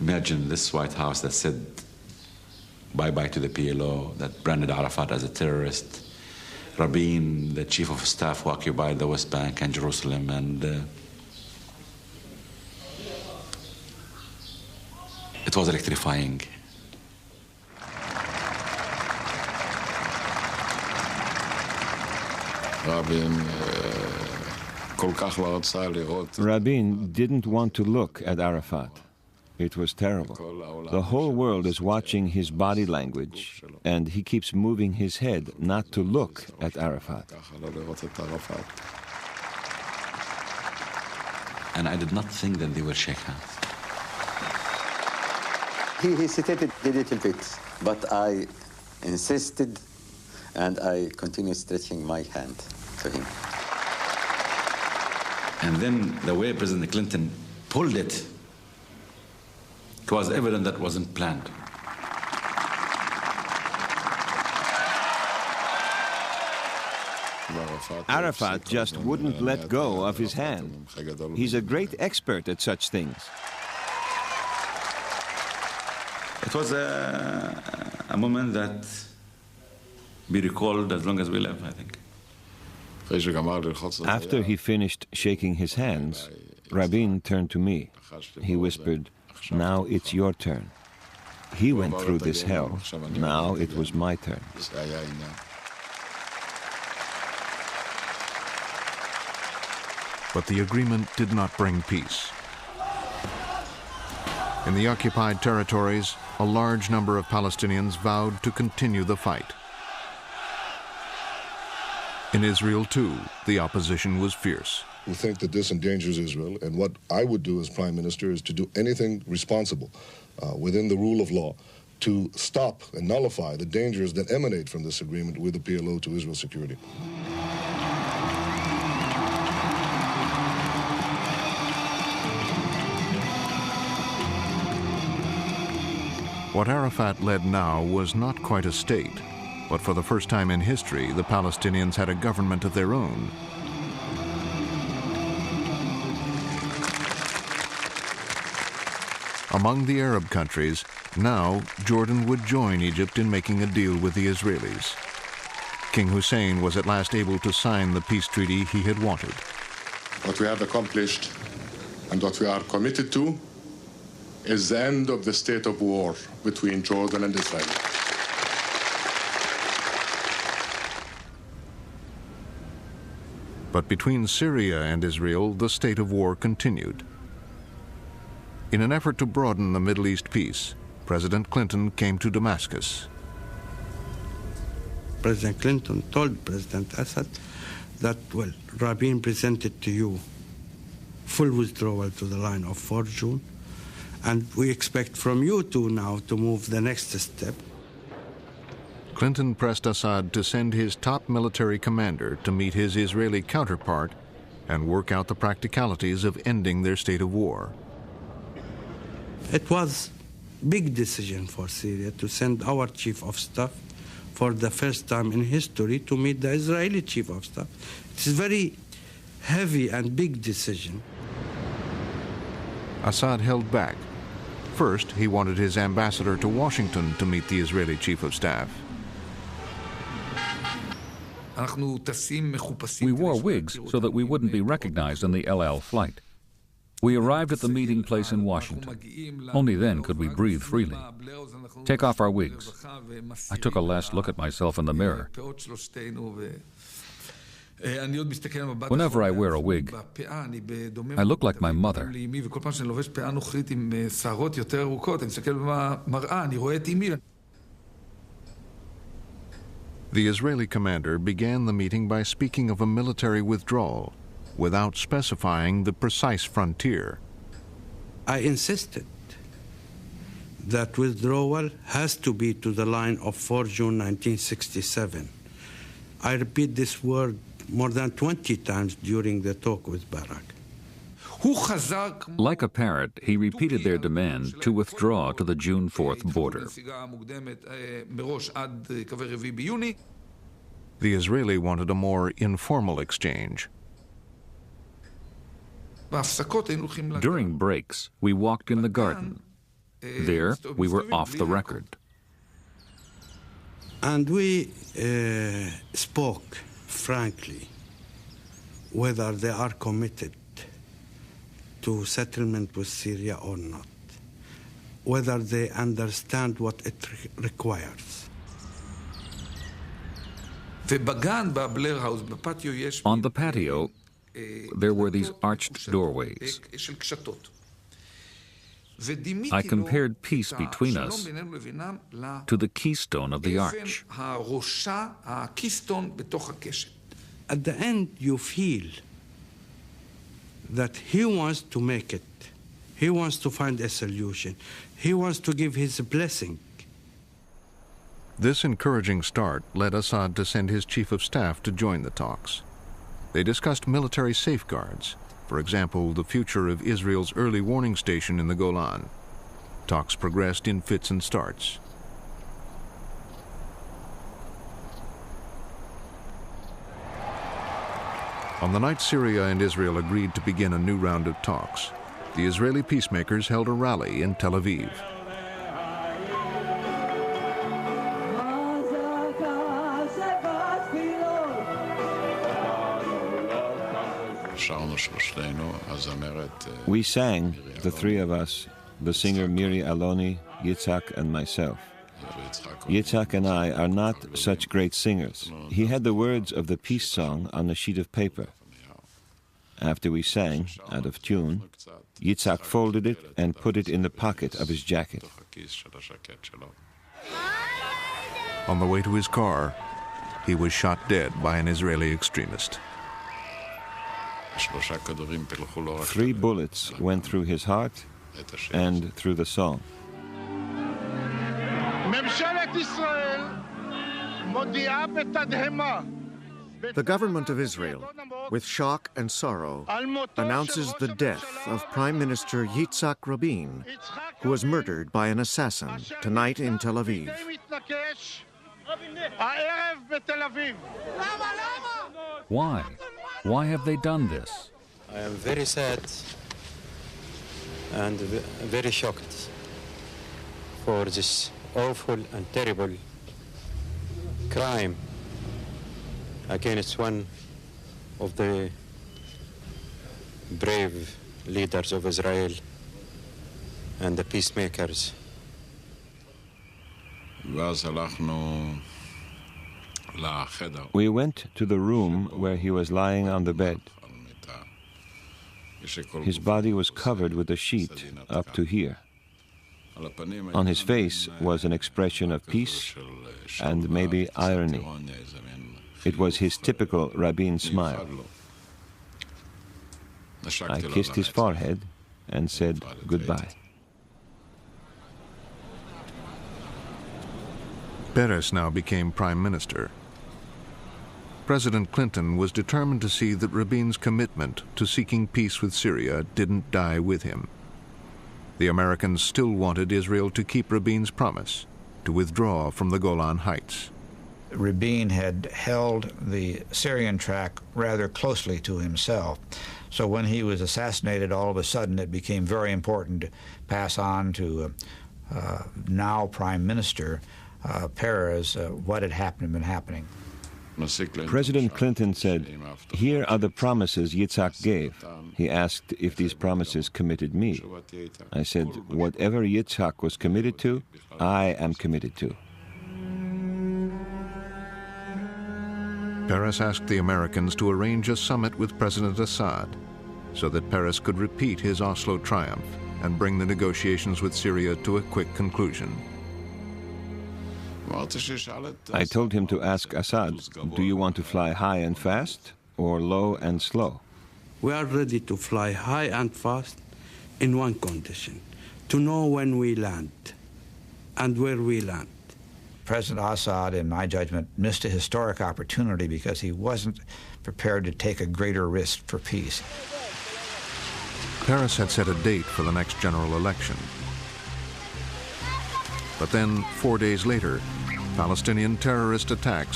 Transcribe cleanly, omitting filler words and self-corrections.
Imagine this White House that said bye-bye to the PLO, that branded Arafat as a terrorist. Rabin, the chief of staff who occupied the West Bank and Jerusalem, and it was electrifying. Rabin didn't want to look at Arafat. It was terrible. The whole world is watching his body language, and he keeps moving his head not to look at Arafat. And I did not think that they will shake hands. He hesitated a little bit, but I insisted, and I continued stretching my hand to him. And then the way President Clinton pulled it, it was evident that wasn't planned. Arafat just wouldn't let go of his hand. He's a great expert at such things. It was a moment that be recalled as long as we live, I think. After he finished shaking his hands, Rabin turned to me. He whispered, "Now it's your turn. He went through this hell. Now it was my turn." But the agreement did not bring peace. In the occupied territories, a large number of Palestinians vowed to continue the fight. In Israel, too, the opposition was fierce. We think that this endangers Israel, and what I would do as Prime Minister is to do anything responsible within the rule of law to stop and nullify the dangers that emanate from this agreement with the PLO to Israel's security. What Arafat led now was not quite a state, but for the first time in history, the Palestinians had a government of their own. Among the Arab countries, now Jordan would join Egypt in making a deal with the Israelis. King Hussein was at last able to sign the peace treaty he had wanted. What we have accomplished and what we are committed to is the end of the state of war between Jordan and Israel. But between Syria and Israel, the state of war continued. In an effort to broaden the Middle East peace, President Clinton came to Damascus. President Clinton told President Assad that, well, Rabin presented to you full withdrawal to the line of 4 June, and we expect from you two now to move the next step. Clinton pressed Assad to send his top military commander to meet his Israeli counterpart and work out the practicalities of ending their state of war. It was a big decision for Syria to send our chief of staff for the first time in history to meet the Israeli chief of staff. It's a very heavy and big decision. Assad held back. First, he wanted his ambassador to Washington to meet the Israeli chief of staff. We wore wigs so that we wouldn't be recognized on the El Al flight. We arrived at the meeting place in Washington. Only then could we breathe freely. Take off our wigs. I took a last look at myself in the mirror. Whenever I wear a wig, I look like my mother. The Israeli commander began the meeting by speaking of a military withdrawal, without specifying the precise frontier. I insisted that withdrawal has to be to the line of 4 June 1967. I repeat this word more than 20 times during the talk with Barak. Like a parrot, he repeated their demand to withdraw to the June 4th border. The Israeli wanted a more informal exchange. During breaks, we walked in the garden. There, we were off the record. And we spoke frankly whether they are committed to settlement with Syria or not, whether they understand what it requires. On the patio, there were these arched doorways. I compared peace between us to the keystone of the arch. At the end, you feel that he wants to make it. He wants to find a solution. He wants to give his blessing. This encouraging start led Assad to send his chief of staff to join the talks. They discussed military safeguards, for example, the future of Israel's early warning station in the Golan. Talks progressed in fits and starts. On the night Syria and Israel agreed to begin a new round of talks, the Israeli peacemakers held a rally in Tel Aviv. We sang, the three of us, the singer Miri Aloni, Yitzhak, and myself. Yitzhak and I are not such great singers. He had the words of the peace song on a sheet of paper. After we sang, out of tune, Yitzhak folded it and put it in the pocket of his jacket. On the way to his car, he was shot dead by an Israeli extremist. 3 bullets went through his heart and through the song. The government of Israel, with shock and sorrow, announces the death of Prime Minister Yitzhak Rabin, who was murdered by an assassin tonight in Tel Aviv. Why? Why have they done this? I am very sad and very shocked for this awful and terrible crime against one of the brave leaders of Israel and the peacemakers. We went to the room where he was lying on the bed. His body was covered with a sheet up to here. On his face was an expression of peace and maybe irony. It was his typical Rabin smile. I kissed his forehead and said goodbye. Peres now became prime minister. President Clinton was determined to see that Rabin's commitment to seeking peace with Syria didn't die with him. The Americans still wanted Israel to keep Rabin's promise to withdraw from the Golan Heights. Rabin had held the Syrian track rather closely to himself. So when he was assassinated, all of a sudden it became very important to pass on to now Prime Minister Peres what had been happening. President Clinton said, "Here are the promises Yitzhak gave." He asked if these promises committed me. I said, "Whatever Yitzhak was committed to, I am committed to." Peres asked the Americans to arrange a summit with President Assad so that Peres could repeat his Oslo triumph and bring the negotiations with Syria to a quick conclusion. I told him to ask Assad, "Do you want to fly high and fast or low and slow?" We are ready to fly high and fast in one condition, to know when we land and where we land. President Assad, in my judgment, missed a historic opportunity because he wasn't prepared to take a greater risk for peace. Peres had set a date for the next general election. But then, 4 days later, Palestinian terrorist attacks